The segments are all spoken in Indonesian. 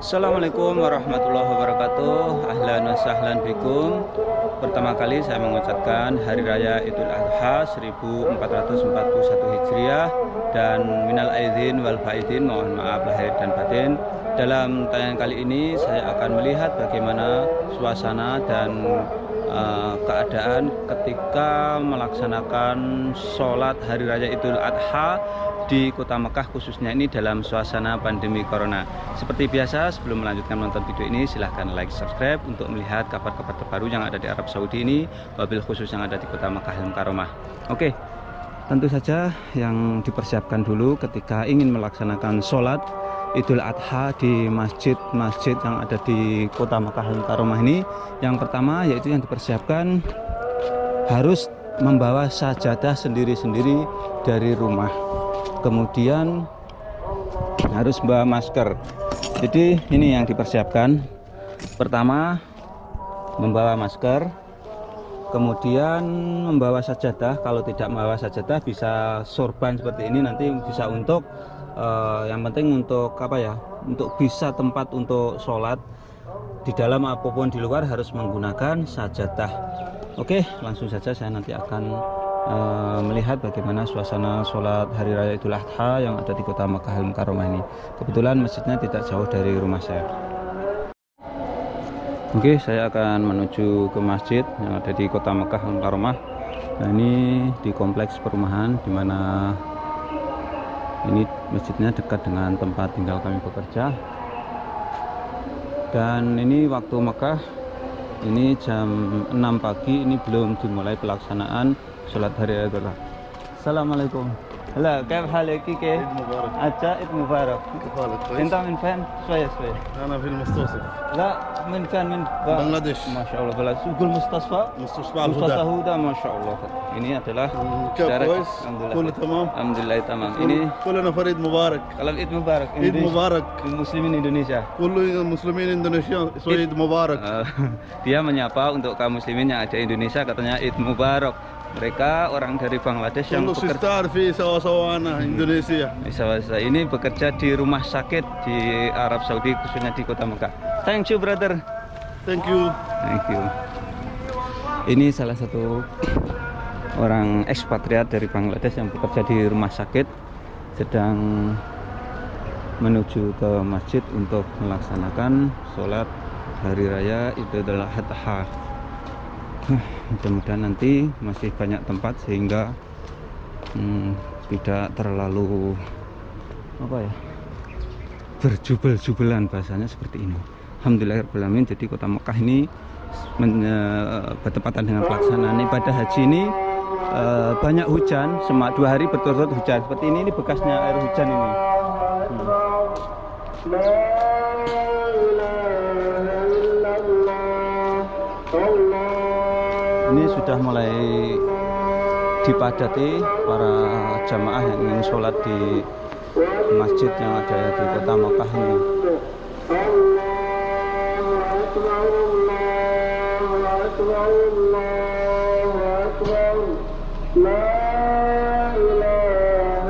Assalamualaikum warahmatullahi wabarakatuh. Ahlan wa sahlan bikum. Pertama kali saya mengucapkan Hari Raya Idul Adha 1441 Hijriah dan minal aidin wal faidin, mohon maaf lahir dan batin. Dalam tayangan kali ini saya akan melihat bagaimana suasana dan keadaan ketika melaksanakan sholat Hari Raya Idul Adha di Kota Mekah, khususnya ini dalam suasana pandemi Corona. Seperti biasa, sebelum melanjutkan menonton video ini, silahkan like, subscribe untuk melihat kabar-kabar terbaru yang ada di Arab Saudi ini, wabil khusus yang ada di Kota Mekah Al-Mukarramah. Oke, tentu saja yang dipersiapkan dulu ketika ingin melaksanakan sholat Idul Adha di masjid-masjid yang ada di Kota Mekah Al-Mukarramah ini. Yang pertama yaitu yang dipersiapkan harus membawa sajadah sendiri-sendiri dari rumah. Kemudian harus bawa masker. Jadi ini yang dipersiapkan. Pertama membawa masker, kemudian membawa sajadah. Kalau tidak membawa sajadah bisa sorban seperti ini, nanti bisa untuk yang penting untuk apa ya, untuk bisa tempat untuk sholat di dalam apapun di luar harus menggunakan sajadah. Oke, langsung saja saya nanti akan melihat bagaimana suasana sholat Hari Raya Idul Adha yang ada di Kota Mekah Al-Mukarramah ini. Kebetulan masjidnya tidak jauh dari rumah saya. Oke, saya akan menuju ke masjid yang ada di Kota Mekah Al-Mukarramah. Nah, ini di kompleks perumahan, di mana ini masjidnya dekat dengan tempat tinggal kami bekerja. Dan ini waktu Mekah, ini jam 6 pagi, ini belum dimulai pelaksanaan sholat Hari Raya Idul Adha. Assalamualaikum. Halo, كيف حالك كيف؟ مبارك. अच्छा ईद मुबारक. انت من فين؟ شوية. أنا في المستوصف. لا من فين؟ من بنغلاديش. ما شاء الله. بلد يقول مستشفى مستشفى Mustafa الهدى. Huda, masya Allah. Ini adalah كيف syarat. كويس؟ كله تمام. Alhamdulillah tamam. Ini كلنا فريد مبارك. kalau Id Mubarak. عيد مبارك. Muslimin Indonesia. كل المسلمين إندونيسيا عيد مبارك. Dia menyapa untuk kaum muslimin yang ada di Indonesia, katanya Id Mubarak. Mereka orang dari Bangladesh yang كله bekerja ستار في سوا سوانا إندونيسيا. ini bekerja di rumah sakit di Arab Saudi, khususnya di Kota Mekah. Thank you brother. Thank you. Thank you. Ini salah satu orang ekspatriat dari Bangladesh yang bekerja di rumah sakit, sedang menuju ke masjid untuk melaksanakan sholat Hari Raya Idul Adha. Mudah-mudahan nanti masih banyak tempat sehingga tidak terlalu apa ya, berjubel-jubelan, bahasanya seperti ini. Alhamdulillahirrahmanirrahim. Jadi Kota Mekah ini bertepatan dengan pelaksanaan ibadah haji ini banyak hujan, 2 hari berturut-turut hujan seperti ini bekasnya air hujan ini. Ini sudah mulai dipadati para jamaah yang ingin sholat di masjid yang ada di Kota Mekah ini.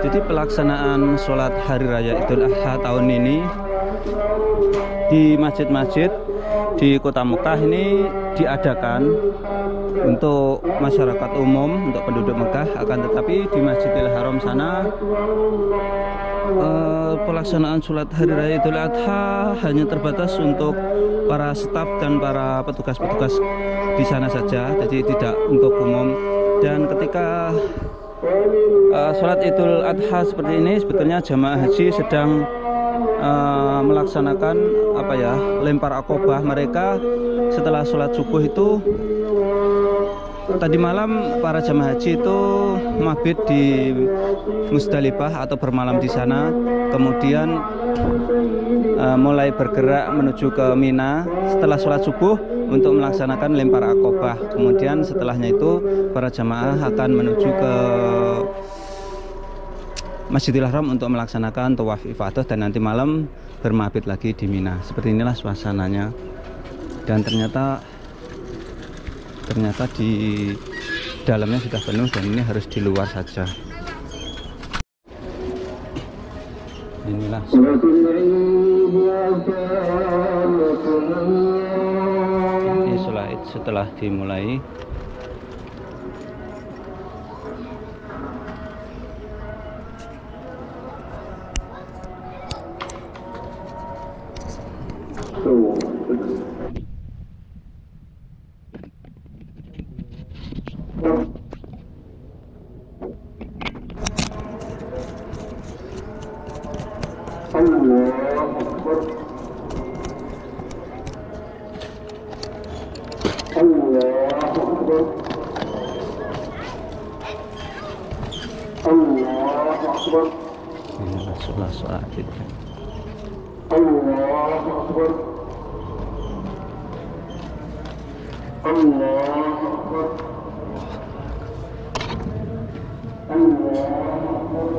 Jadi pelaksanaan sholat Hari Raya Idul Adha tahun ini di masjid-masjid di Kota Mekah ini diadakan untuk masyarakat umum, untuk penduduk Mekah, akan tetapi di Masjidil Haram sana pelaksanaan sholat Hari Raya Idul Adha hanya terbatas untuk para staf dan para petugas-petugas di sana saja, jadi tidak untuk umum. Dan ketika sholat Idul Adha seperti ini, sebetulnya jamaah haji sedang melaksanakan apa ya, lempar akobah. Mereka setelah sholat subuh itu tadi malam para jamaah haji itu mabit di Musdalifah atau bermalam di sana, kemudian mulai bergerak menuju ke Mina setelah sholat subuh untuk melaksanakan lempar akobah. Kemudian setelahnya itu para jamaah akan menuju ke Masjidil Haram untuk melaksanakan tawaf ifadah dan nanti malam bermabit lagi di Mina. Seperti inilah suasananya. Dan ternyata di dalamnya sudah penuh dan ini harus di luar saja. Inilah ini sholat Id setelah dimulai. Inilah sholat Id. Allahu Akbar. Allahu Akbar. Allahu Akbar.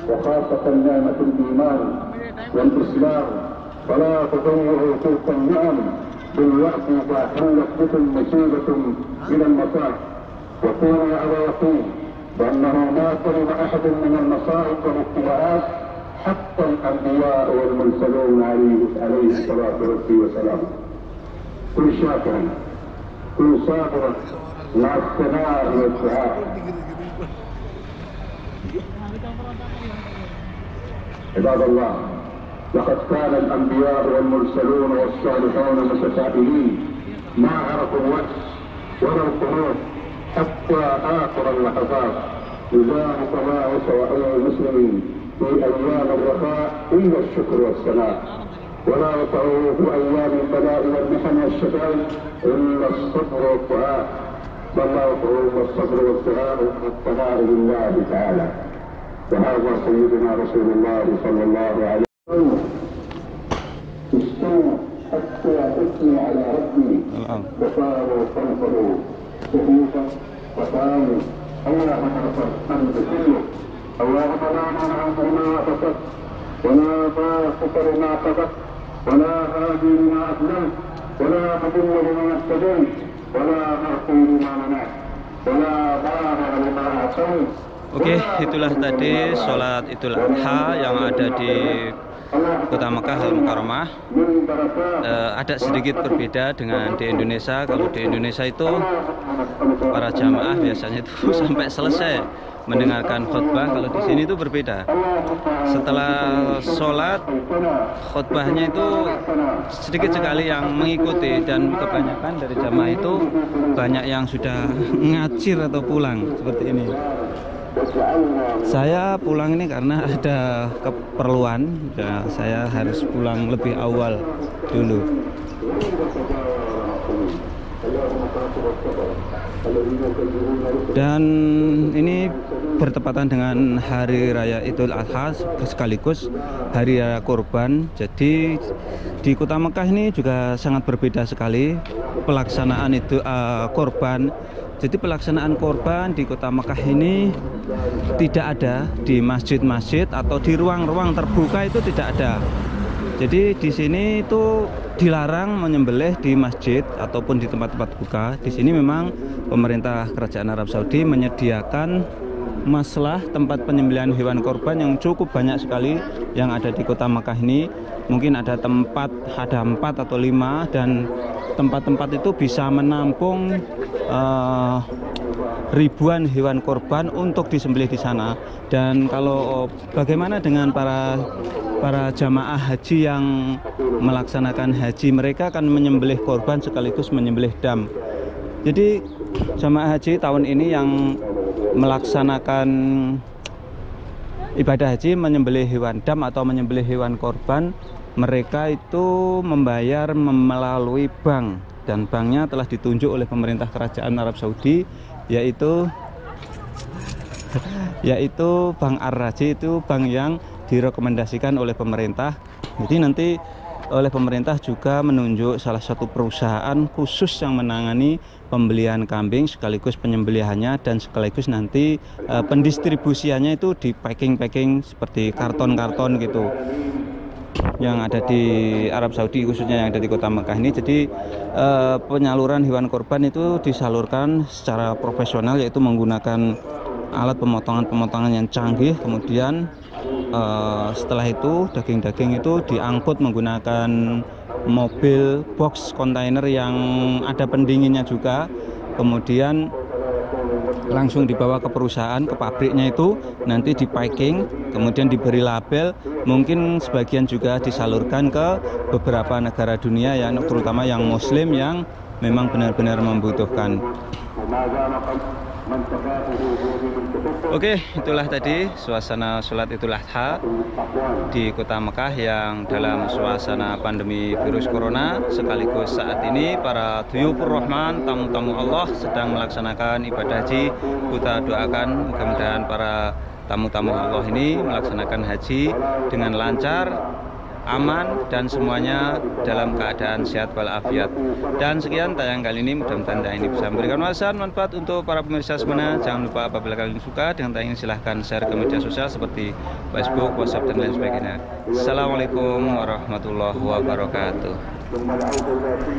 وخاصة نعمة الإيمان والإسلام فلا تضيعوا تلك النعم بالوقت إذا حلت بكم مصيبة من المصائب وكونوا على يقين بأنه ما سلم أحد من المصائب والابتلاءات حتى الأنبياء والمرسلون عليه الصلاة والسلام. كن شاكرا كن صابرا مع الثناء والدعاء. عباد الله، لقد كان الأنبياء والمرسلون والصالحون متسائلين ما عرفوا الوجه ولا القنوط حتى آخر اللحظات. لذلك ما وسع المسلمين في أيام الرخاء إلا الشكر والثناء، ولا وسعه في أيام البلاء والمحن والشدائد إلا الصبر والدعاء. فالله يطلب الصبر والدعاء والثناء لله تعالى. وهذا سيدنا رسول الله صلى الله عليه وسلم استووا حتى أثني على ربي وصاروا فانفروا صفوفا وقالوا اللهم لك الحمد كله اللهم لا منع لما أعطيت ولا باسط لما قضت ولا هادي لما أسلمت ولا مضل لما اهتديت ولا معطي لما منعت ولا مانع لما أعطيت. Oke, itulah tadi sholat Idul Adha yang ada di Kota Mekah Al-Mukarramah. Ada sedikit berbeda dengan di Indonesia. Kalau di Indonesia itu para jamaah biasanya itu sampai selesai mendengarkan khutbah. Kalau di sini itu berbeda. Setelah sholat, khutbahnya itu sedikit sekali yang mengikuti, dan kebanyakan dari jamaah itu banyak yang sudah ngacir atau pulang seperti ini. Saya pulang ini karena ada keperluan, ya, saya harus pulang lebih awal dulu. Dan ini bertepatan dengan Hari Raya Idul Adha sekaligus Hari Raya Kurban. Jadi di Kota Mekah ini juga sangat berbeda sekali pelaksanaan itu kurban. Jadi pelaksanaan kurban di Kota Mekah ini tidak ada di masjid-masjid atau di ruang-ruang terbuka, itu tidak ada. Jadi di sini itu dilarang menyembelih di masjid ataupun di tempat-tempat buka. Di sini memang pemerintah Kerajaan Arab Saudi menyediakan masalah tempat penyembelihan hewan kurban yang cukup banyak sekali yang ada di Kota Mekah ini. Mungkin ada 4 atau 5, dan tempat-tempat itu bisa menampung ribuan hewan kurban untuk disembelih di sana. Dan kalau bagaimana dengan para jamaah haji yang melaksanakan haji, mereka akan menyembelih kurban sekaligus menyembelih dam. Jadi jamaah haji tahun ini yang melaksanakan ibadah haji menyembelih hewan dam atau menyembelih hewan kurban mereka itu membayar melalui bank, dan banknya telah ditunjuk oleh pemerintah kerajaan Arab Saudi, yaitu Bank Ar-Raji. Itu bank yang direkomendasikan oleh pemerintah. Jadi nanti oleh pemerintah juga menunjuk salah satu perusahaan khusus yang menangani pembelian kambing sekaligus penyembelihannya, dan sekaligus nanti pendistribusiannya itu di packing seperti karton-karton gitu yang ada di Arab Saudi, khususnya yang ada di kota Mekah ini. Jadi penyaluran hewan kurban itu disalurkan secara profesional, yaitu menggunakan alat pemotongan yang canggih. Kemudian setelah itu daging-daging itu diangkut menggunakan mobil box kontainer yang ada pendinginnya juga, kemudian langsung dibawa ke perusahaan, ke pabriknya itu, nanti di packing, kemudian diberi label. Mungkin sebagian juga disalurkan ke beberapa negara dunia, yang terutama yang muslim yang memang benar-benar membutuhkan. Oke, itulah tadi suasana sholat Idul Adha di kota Mekah yang dalam suasana pandemi virus corona, sekaligus saat ini para Duyufur Rahman, tamu-tamu Allah sedang melaksanakan ibadah haji. Kita doakan mudah-mudahan para tamu-tamu Allah ini melaksanakan haji dengan lancar, aman, dan semuanya dalam keadaan sehat walafiat. Dan sekian tayang kali ini, mudah-mudahan tayang ini bisa memberikan manfaat untuk para pemirsa semuanya. Jangan lupa apabila kalian suka dengan tayang ini, silahkan share ke media sosial seperti Facebook, WhatsApp, dan lain sebagainya. Assalamualaikum warahmatullahi wabarakatuh.